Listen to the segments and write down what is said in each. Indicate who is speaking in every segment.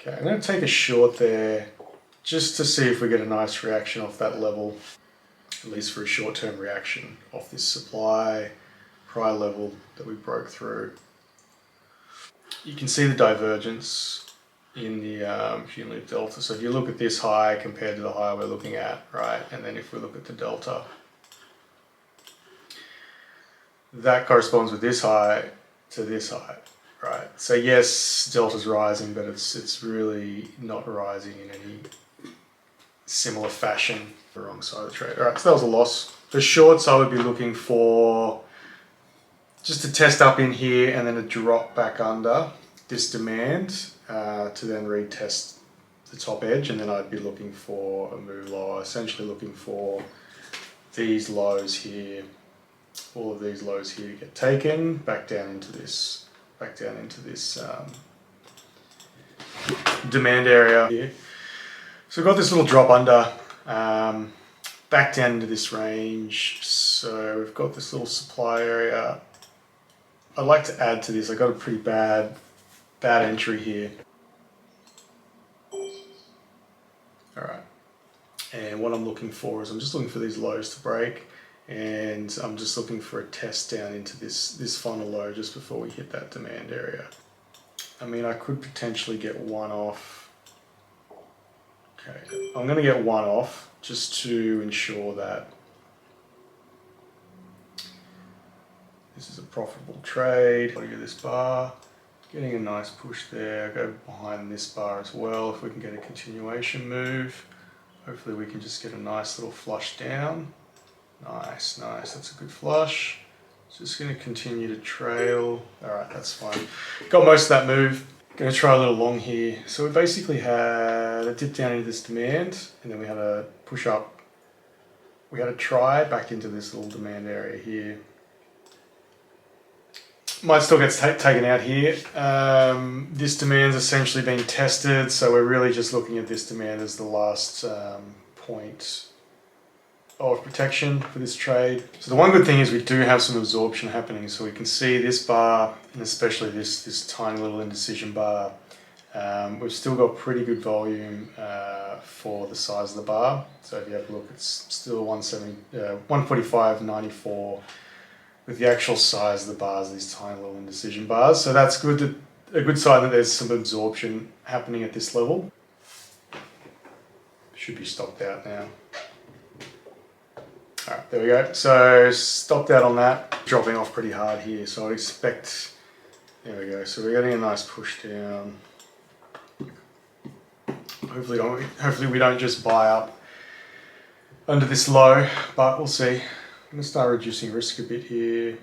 Speaker 1: Okay, I'm going to take a short there just to see if we get a nice reaction off that level, at least for a short-term reaction off this supply prior level that we broke through. You can see the divergence in the cumulative delta. So if you look at this high compared to the high we're looking at, right, and then if we look at the delta, that corresponds with this high to this high, right? So yes, delta's rising, but it's really not rising in any similar fashion. The wrong side of the trade. All right, so that was a loss. For shorts, I would be looking for just to test up in here and then a drop back under this demand to then retest the top edge, and then I'd be looking for a move lower, essentially looking for these lows here, all of these lows here to get taken back down into this, demand area here. So we've got this little drop under, back down into this range. So we've got this little supply area. I'd like to add to this. I got a pretty bad entry here. All right. And what I'm looking for is I'm just looking for these lows to break, and I'm just looking for a test down into this final low just before we hit that demand area. I mean, I could potentially get one off. Okay, I'm going to get one off just to ensure that this is a profitable trade. Look at this bar, getting a nice push there. Go behind this bar as well if we can get a continuation move. Hopefully we can just get a nice little flush down. Nice, that's a good flush. Just going to continue to trail. All right, that's fine. Got most of that move. Going to try a little long here. So we basically had a dip down into this demand, and then we had a push up. We had a try back into this little demand area here. Might still get taken out here. This demand's essentially been tested, so we're really just looking at this demand as the last point of protection for this trade. So the one good thing is we do have some absorption happening, so we can see this bar, and especially this tiny little indecision bar. We've still got pretty good volume for the size of the bar. So if you have a look, it's still 145.94 with the actual size of the bars, these tiny little indecision bars. So that's good. A good sign that there's some absorption happening at this level. Should be stopped out now. All right, there we go. So stopped out on that, dropping off pretty hard here. So I expect, there we go. So we're getting a nice push down. Hopefully we don't just buy up under this low, but we'll see. I'm going to start reducing risk a bit here.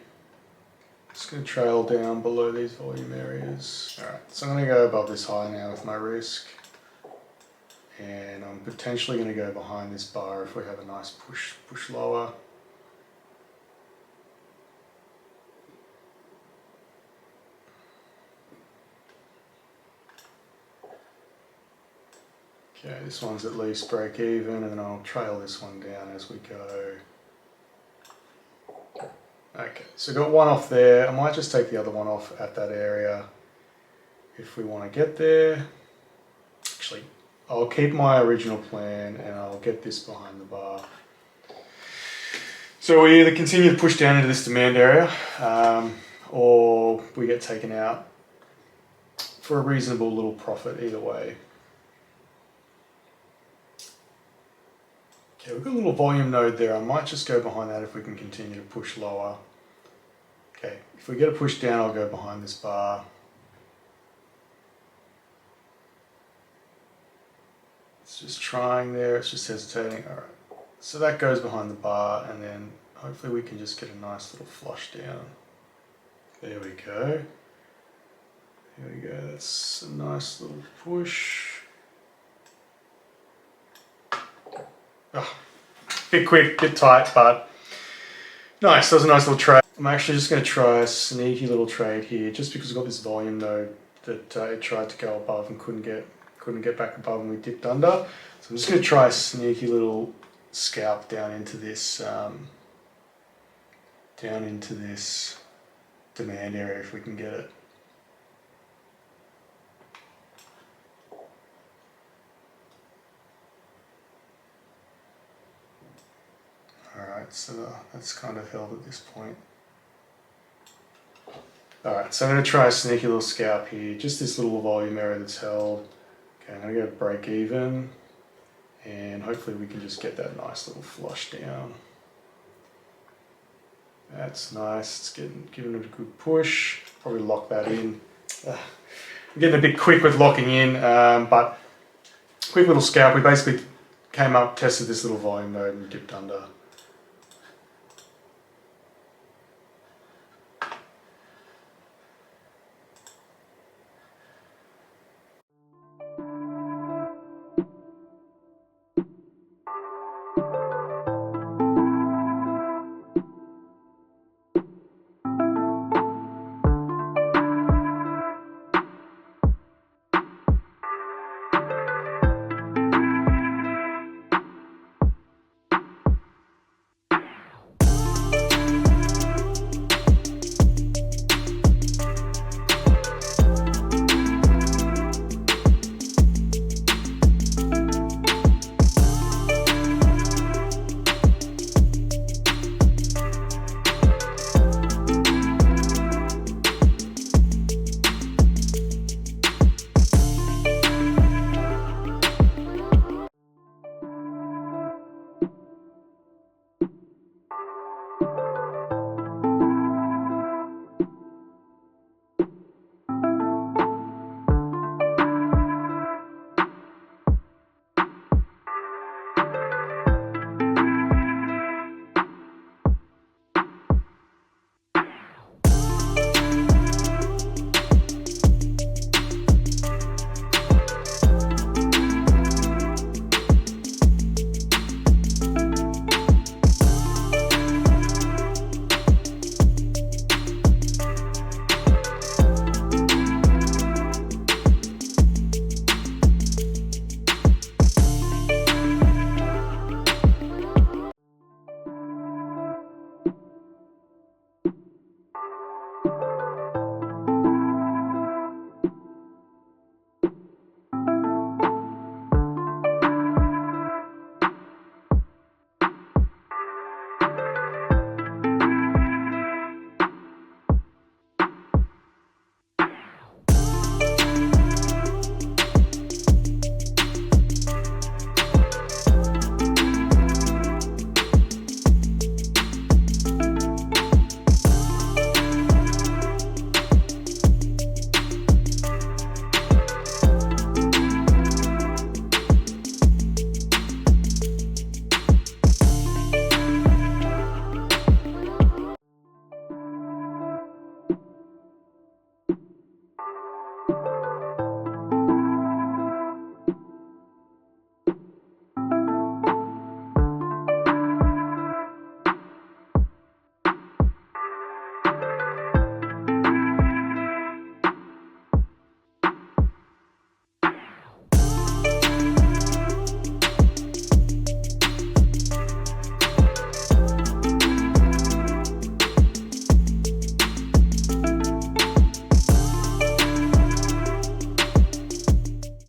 Speaker 1: Just going to trail down below these volume areas. All right, so I'm going to go above this high now with my risk. And I'm potentially going to go behind this bar if we have a nice push lower. Okay, this one's at least break even, and then I'll trail this one down as we go. Okay, so got one off there. I might just take the other one off at that area if we want to get there. Actually, I'll keep my original plan and I'll get this behind the bar. So we either continue to push down into this demand area or we get taken out for a reasonable little profit either way. Okay, we've got a little volume node there. I might just go behind that if we can continue to push lower. Okay, if we get a push down, I'll go behind this bar. It's just trying there, it's just hesitating. All right, so that goes behind the bar, and then hopefully we can just get a nice little flush down. There we go. There we go, that's a nice little push. Oh, bit quick, bit tight, but nice. That was a nice little trade. I'm actually just going to try a sneaky little trade here, just because I've got this volume node that it tried to go above and couldn't get back above, and we dipped under. So I'm just going to try a sneaky little scalp down into this demand area if we can get it. Alright, so that's kind of held at this point. Alright, so I'm going to try a sneaky little scalp here, just this little volume area that's held. Okay, I'm going to go break even, and hopefully we can just get that nice little flush down. That's nice, it's giving it a good push. Probably lock that in. I'm getting a bit quick with locking in, but quick little scalp. We basically came up, tested this little volume node and dipped under.